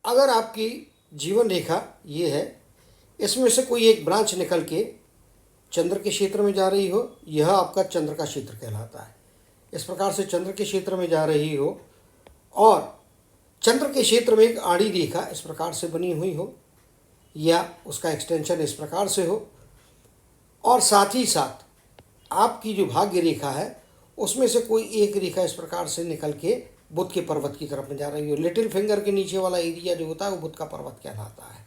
अगर आपकी जीवन रेखा ये है, इसमें से कोई एक ब्रांच निकल के चंद्र के क्षेत्र में जा रही हो, यह आपका चंद्र का क्षेत्र कहलाता है। इस प्रकार से चंद्र के क्षेत्र में जा रही हो और चंद्र के क्षेत्र में एक आड़ी रेखा इस प्रकार से बनी हुई हो या उसका एक्सटेंशन इस प्रकार से हो, और साथ ही साथ आपकी जो भाग्य रेखा है उसमें से कोई एक रेखा इस प्रकार से निकल के बुध के पर्वत की तरफ में जा रही हो। लिटिल फिंगर के नीचे वाला एरिया जो होता है वो बुध का पर्वत कहलाता है।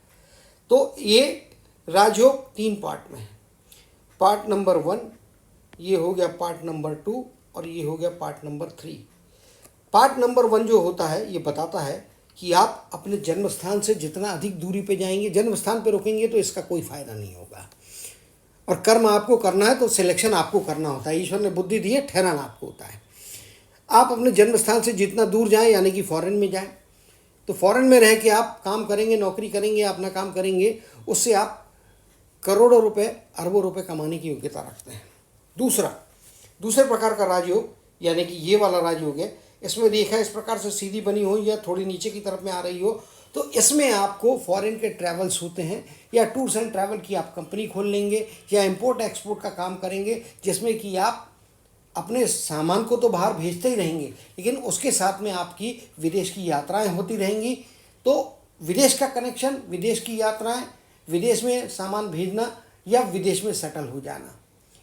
तो ये राजयोग 3 पार्ट में है। पार्ट नंबर 1 ये हो गया, पार्ट नंबर 2 और ये हो गया पार्ट नंबर 3। पार्ट नंबर 1 जो होता है ये बताता है कि आप अपने जन्म स्थान से जितना अधिक दूरी पे जाएंगे, जन्म स्थान पे रुकेंगे तो इसका कोई फायदा नहीं होगा। और कर्म आपको करना है तो सिलेक्शन आपको करना होता है। ईश्वर ने बुद्धि दी है, ठहराना आपको होता है। आप अपने जन्म स्थान से जितना दूर जाएं, यानी कि फॉरेन में जाएं, तो फॉरेन में रह के आप काम करेंगे, नौकरी करेंगे, अपना काम करेंगे, उससे आप करोड़ों रुपए, अरबों रुपए कमाने की योग्यता रखते हैं। दूसरे प्रकार का राजयोग, यानी कि ये वाला राजयोग है, इसमें रेखा इस प्रकार से सीधी बनी हो या थोड़ी नीचे की तरफ में आ रही हो, तो इसमें आपको फॉरेन के ट्रैवल्स होते हैं या टूर्स एंड ट्रैवल की आप कंपनी खोल लेंगे या इंपोर्ट एक्सपोर्ट का काम करेंगे, जिसमें कि आप अपने सामान को तो बाहर भेजते ही रहेंगे, लेकिन उसके साथ में आपकी विदेश की यात्राएं होती रहेंगी। तो विदेश का कनेक्शन, विदेश की यात्राएं, विदेश में सामान भेजना या विदेश में सेटल हो जाना,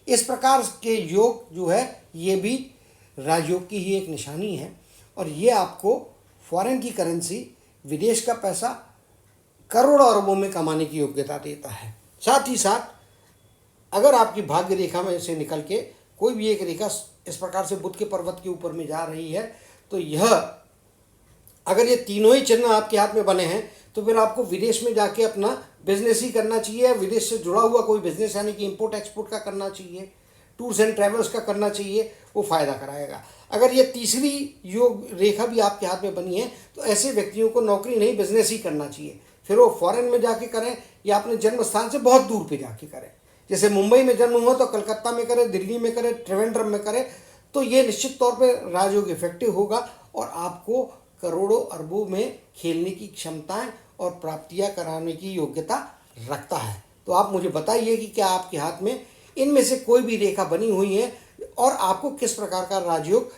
इस प्रकार के योग जो है ये भी राजयोग की ही एक निशानी है। और ये आपको फॉरेन की करेंसी, विदेश का पैसा करोड़ों अरबों में कमाने की योग्यता देता है। साथ ही साथ अगर आपकी भाग्य रेखा में से निकल के कोई भी एक रेखा इस प्रकार से बुध के पर्वत के ऊपर में जा रही है, तो यह अगर ये तीनों ही चिन्ह आपके हाथ में बने हैं तो फिर आपको विदेश में जाके अपना बिजनेस ही करना चाहिए। विदेश से जुड़ा हुआ कोई बिजनेस, यानी कि इंपोर्ट एक्सपोर्ट का करना चाहिए, टूर्स एंड ट्रैवल्स का करना चाहिए, वो फ़ायदा कराएगा। अगर ये तीसरी योग रेखा भी आपके हाथ में बनी है तो ऐसे व्यक्तियों को नौकरी नहीं, बिजनेस ही करना चाहिए। फिर वो फॉरेन में जाके करें या अपने जन्म स्थान से बहुत दूर पे जाके करें। जैसे मुंबई में जन्म हुआ तो कलकत्ता में करे, दिल्ली में करे, त्रिवेंद्रम में करे, तो ये निश्चित तौर पे राजयोग इफेक्टिव होगा और आपको करोड़ों अरबों में खेलने की क्षमताएं और प्राप्तियां कराने की योग्यता रखता है। तो आप मुझे बताइए कि क्या आपके हाथ में इनमें से कोई भी रेखा बनी हुई है और आपको किस प्रकार का राजयोग